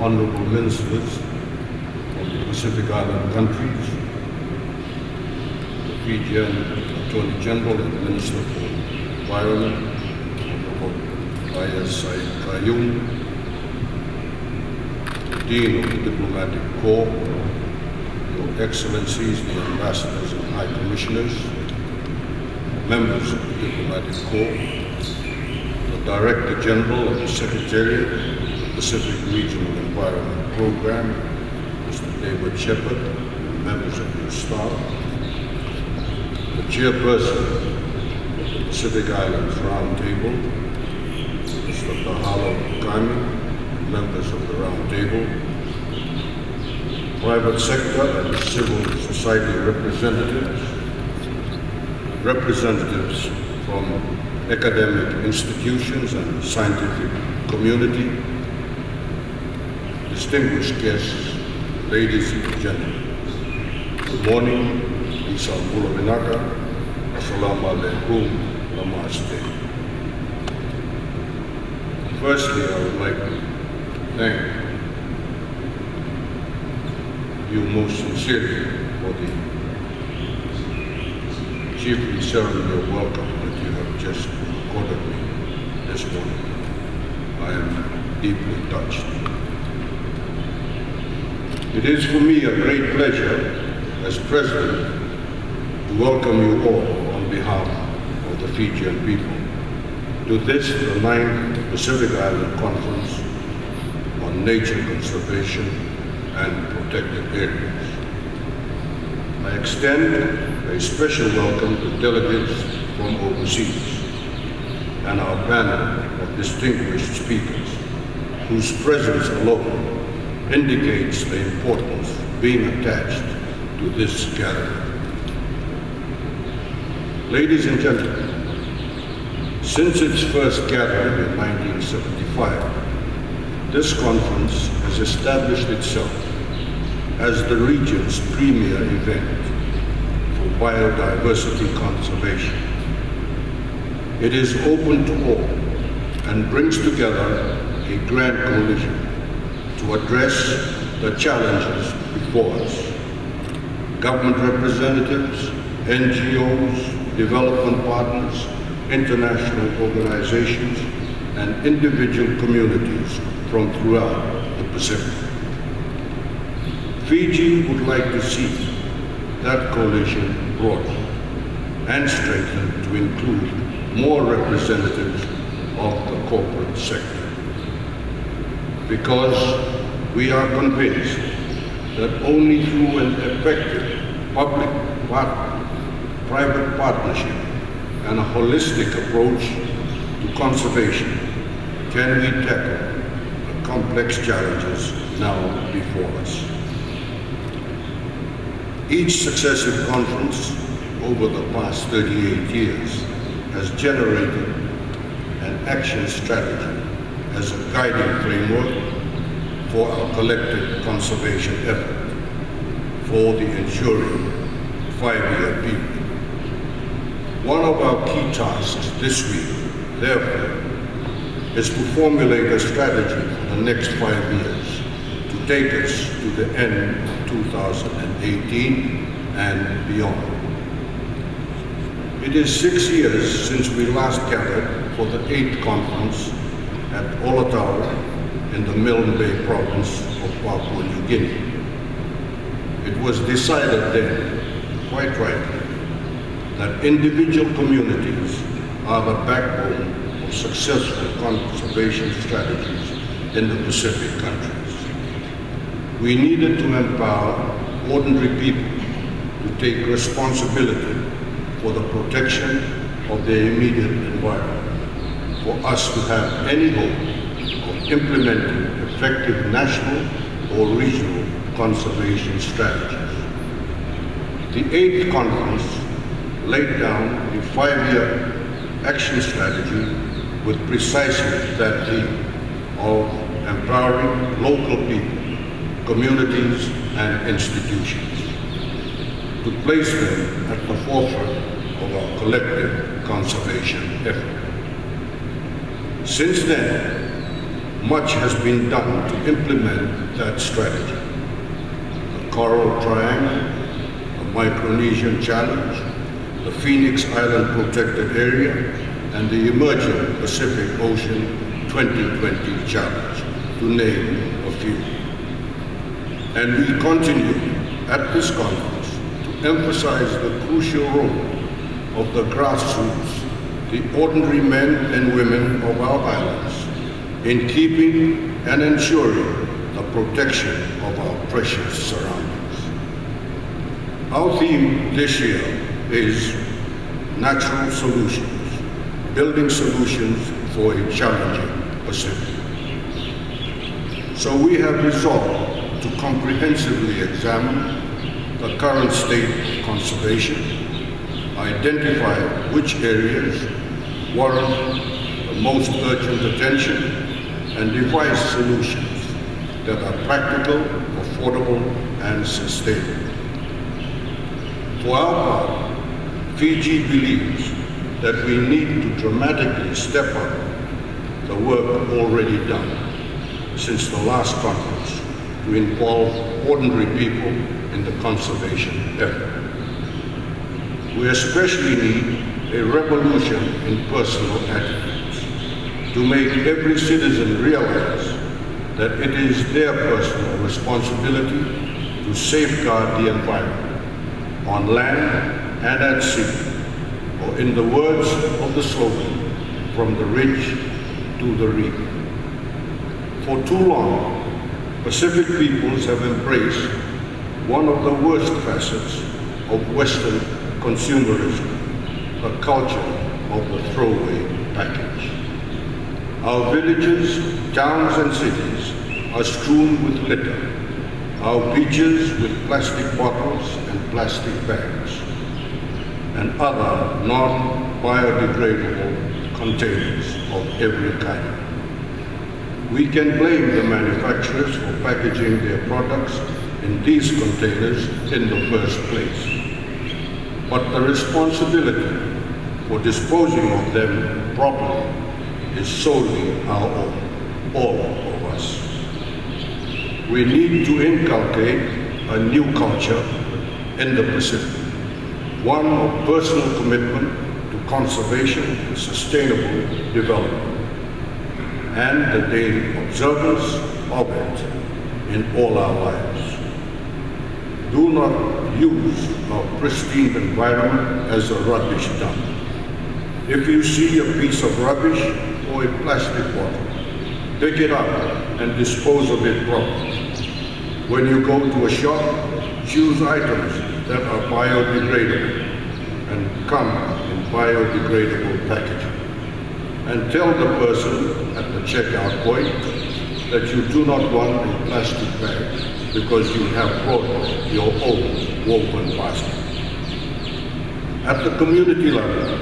honorable ministers of the Pacific Island countries, the Fijian Attorney General and Minister for Environment, Honorable I.S. Kayum, the Dean of the Diplomatic Corps, Your Excellencies, the Ambassadors and High Commissioners, members of the Diplomatic Corps, the Director General of the Secretariat of the Pacific Regional Environment Program, Mr. David Shepard, members of your staff, the Chairperson of the Pacific Islands Roundtable, Mr. Tahalo Kami, members of the Roundtable, private sector and civil society representatives from academic institutions and scientific community, distinguished guests, ladies and gentlemen. Good morning, Isa Bulavinaka, Assalamu alaikum, Namaste. Firstly, I would like to thank you most sincerely for the chiefly ceremonial welcome that you have just accorded me this morning. I am deeply touched. It is for me a great pleasure as President to welcome you all on behalf of the Fijian people to this, the 9th Pacific Island Conference on Nature Conservation and Protected Areas. I extend a special welcome to delegates from overseas and our panel of distinguished speakers whose presence alone indicates the importance being attached to this gathering. Ladies and gentlemen, since its first gathering in 1975, this conference has established itself as the region's premier event for biodiversity conservation. It is open to all and brings together a grand coalition to address the challenges before us. Government representatives, NGOs, development partners, international organizations, and individual communities from throughout the Pacific. Fiji would like to see that coalition broadened and strengthened to include more representatives of the corporate sector. Because we are convinced that only through an effective public-private partnership and a holistic approach to conservation can we tackle the complex challenges now before us. Each successive conference over the past 38 years has generated an action strategy as a guiding framework for our collective conservation effort for the ensuring 5-year period. One of our key tasks this week, therefore, is to formulate a strategy for the next 5 years to take us to the end of 2018 and beyond. It is 6 years since we last gathered for the 8th conference at Olatau in the Milne Bay province of Papua New Guinea. It was decided then, quite rightly, that individual communities are the backbone of successful conservation strategies in the Pacific countries. We needed to empower ordinary people to take responsibility for the protection of their immediate environment, for us to have any hope of implementing effective national or regional conservation strategies. The 8th conference laid down a 5-year action strategy with precisely that theme of empowering local people, communities, and institutions to place them at the forefront of our collective conservation effort. Since then, much has been done to implement that strategy. The Coral Triangle, the Micronesian Challenge, the Phoenix Island Protected Area, and the emerging Pacific Ocean 2020 Challenge, to name a few. And we continue at this conference to emphasize the crucial role of the grassroots, the ordinary men and women of our islands, in keeping and ensuring the protection of our precious surroundings. Our theme this year is Natural Solutions, Building Solutions for a Challenging Pacific. So we have resolved to comprehensively examine the current state of conservation, identify which areas warrant the most urgent attention, and devise solutions that are practical, affordable, and sustainable. For our part, Fiji believes that we need to dramatically step up the work already done since the last conference to involve ordinary people in the conservation effort. We especially need a revolution in personal attitudes to make every citizen realize that it is their personal responsibility to safeguard the environment on land and at sea, or in the words of the slogan, from the ridge to the reef. For too long, Pacific peoples have embraced one of the worst facets of Western consumerism, the culture of the throwaway package. Our villages, towns, and cities are strewn with litter, our beaches with plastic bottles and plastic bags, and other non-biodegradable containers of every kind. We can blame the manufacturers for packaging their products in these containers in the first place. But the responsibility for disposing of them properly is solely our own, all of us. We need to inculcate a new culture in the Pacific, one of personal commitment to conservation and sustainable development, and the daily observance of it in all our lives. Do not use our pristine environment as a rubbish dump. If you see a piece of rubbish or a plastic bottle, pick it up and dispose of it properly. When you go to a shop, choose items that are biodegradable and come in biodegradable packaging. And tell the person at the checkout point that you do not want a plastic bag because you have brought your own woven basket. At the community level,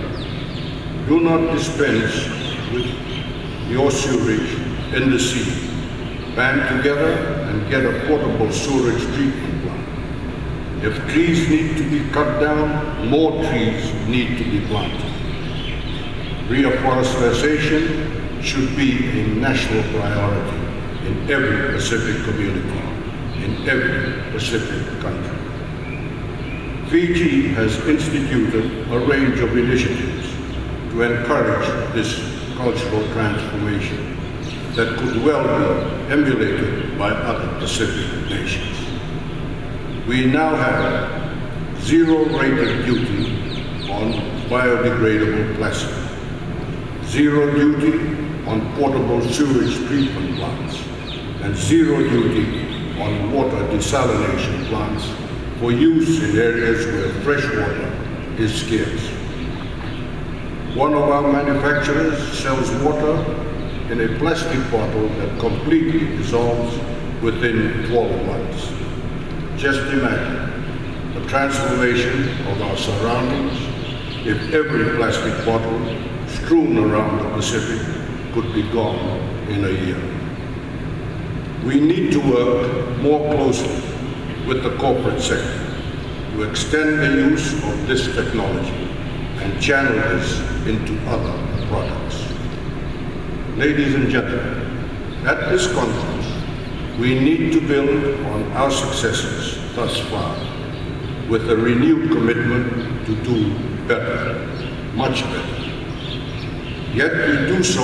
do not dispense with your sewage in the sea. Band together and get a portable sewage treatment plant. If trees need to be cut down, more trees need to be planted. Reforestation should be a national priority in every Pacific community, in every Pacific country. Fiji has instituted a range of initiatives to encourage this cultural transformation that could well be emulated by other Pacific nations. We now have zero-rated duty on biodegradable plastic, zero duty on portable sewage treatment plants, and zero duty on water desalination plants for use in areas where fresh water is scarce. One of our manufacturers sells water in a plastic bottle that completely dissolves within 12 months. Just imagine the transformation of our surroundings if every plastic bottle strewn around the Pacific could be gone in a year. We need to work more closely with the corporate sector to extend the use of this technology and channel this into other products. Ladies and gentlemen, At this conference, we need to build on our successes thus far with a renewed commitment to do better, much better. Yet we do so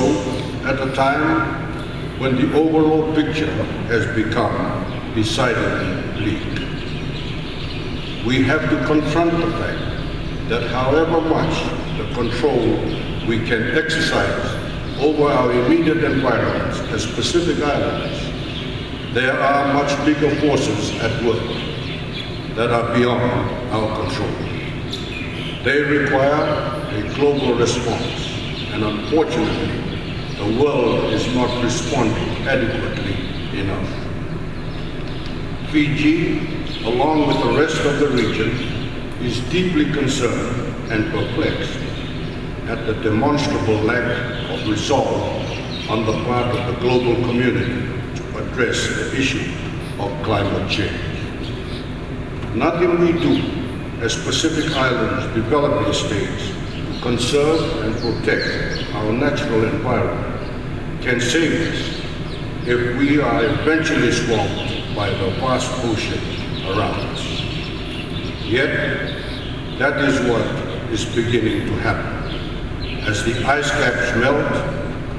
at a time when the overall picture has become decidedly bleak. We have to confront the fact that however much the control we can exercise over our immediate environments as Pacific Islanders, there are much bigger forces at work that are beyond our control. They require a global response, and unfortunately, the world is not responding adequately enough. Fiji, along with the rest of the region, is deeply concerned and perplexed at the demonstrable lack of resolve on the part of the global community to address the issue of climate change. Nothing we do as Pacific Islands developing states to conserve and protect our natural environment can save us if we are eventually swamped by the vast ocean around us. Yet, that is what is beginning to happen as the ice caps melt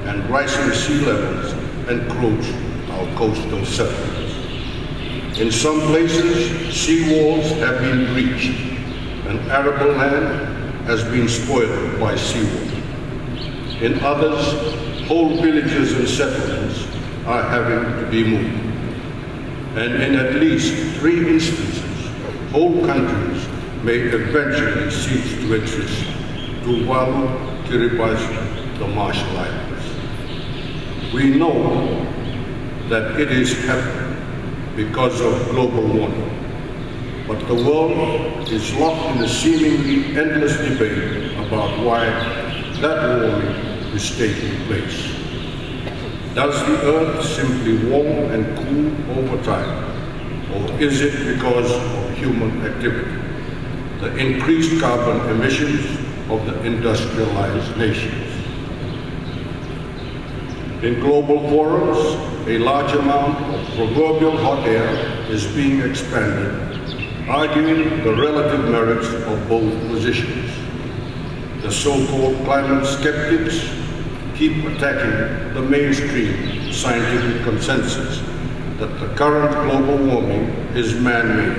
and rising sea levels encroach our coastal settlements. In some places, seawalls have been breached and arable land has been spoiled by seawater. In others, whole villages and settlements are having to be moved. And in at least 3 instances, whole countries may eventually cease to exist. Tuvalu, Kiribati, the Marshall Islands. We know that it is happening because of global warming, but the world is locked in a seemingly endless debate about why that warming is taking place. Does the Earth simply warm and cool over time, or is it because of human activity, the increased carbon emissions of the industrialized nations? In global forums, a large amount of proverbial hot air is being expanded, arguing the relative merits of both positions. The so-called climate skeptics keep attacking the mainstream scientific consensus that the current global warming is man-made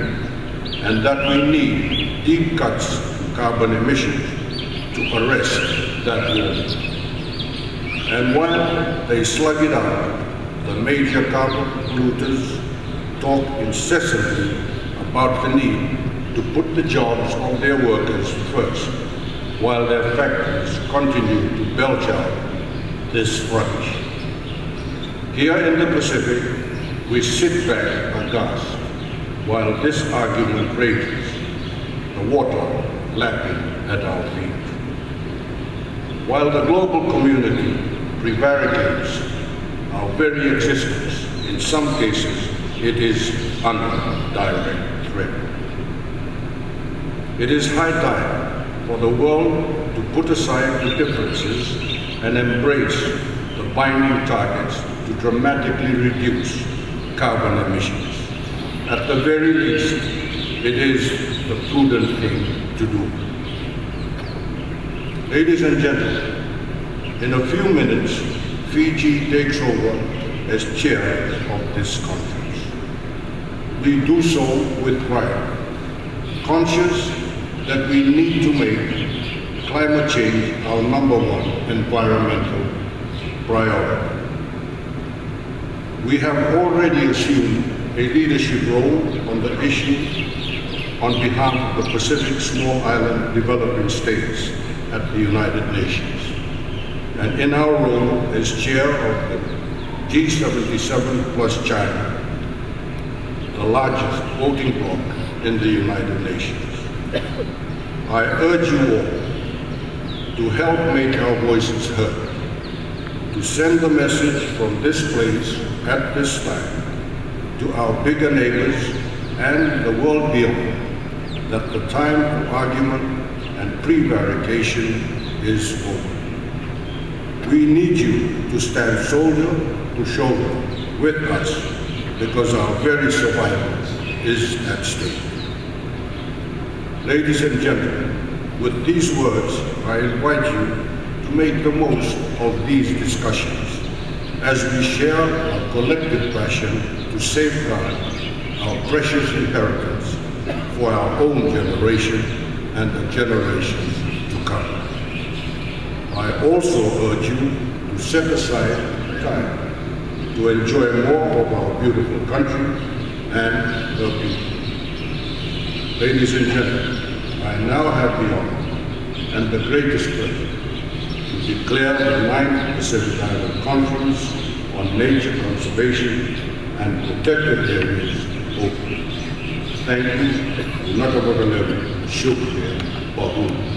and that we need deep cuts to carbon emissions to arrest that warming. And while they slug it out, the major carbon polluters talk incessantly about the need to put the jobs of their workers first, while their factories continue to belch out this rubbish. Here in the Pacific, we sit back aghast while this argument rages, the water lapping at our feet. While the global community prevaricates our very existence, in some cases it is under direct threat. It is high time for the world to put aside the differences and embrace the binding targets to dramatically reduce carbon emissions. At the very least, it is the prudent thing to do. Ladies and gentlemen, in a few minutes, Fiji takes over as chair of this conference. We do so with pride, conscious that we need to make climate change our #1 environmental priority. We have already assumed a leadership role on the issue on behalf of the Pacific Small Island Developing States at the United Nations. And in our role as chair of the G77 plus China, the largest voting bloc in the United Nations. I urge you all to help make our voices heard, to send the message from this place at this time to our bigger neighbors and the world beyond that the time of argument and prevarication is over. We need you to stand soldier to shoulder with us because our very survival is at stake. Ladies and gentlemen, with these words, I invite you to make the most of these discussions as we share our collective passion to safeguard our precious inheritance for our own generation and the generations to come. I also urge you to set aside time to enjoy more of our beautiful country and her people. Ladies and gentlemen, I now have the honor and the greatest pleasure to declare the 9th Pacific Island Conference on Nature Conservation and Protected Areas open. Thank you. Shukriya. Bahut.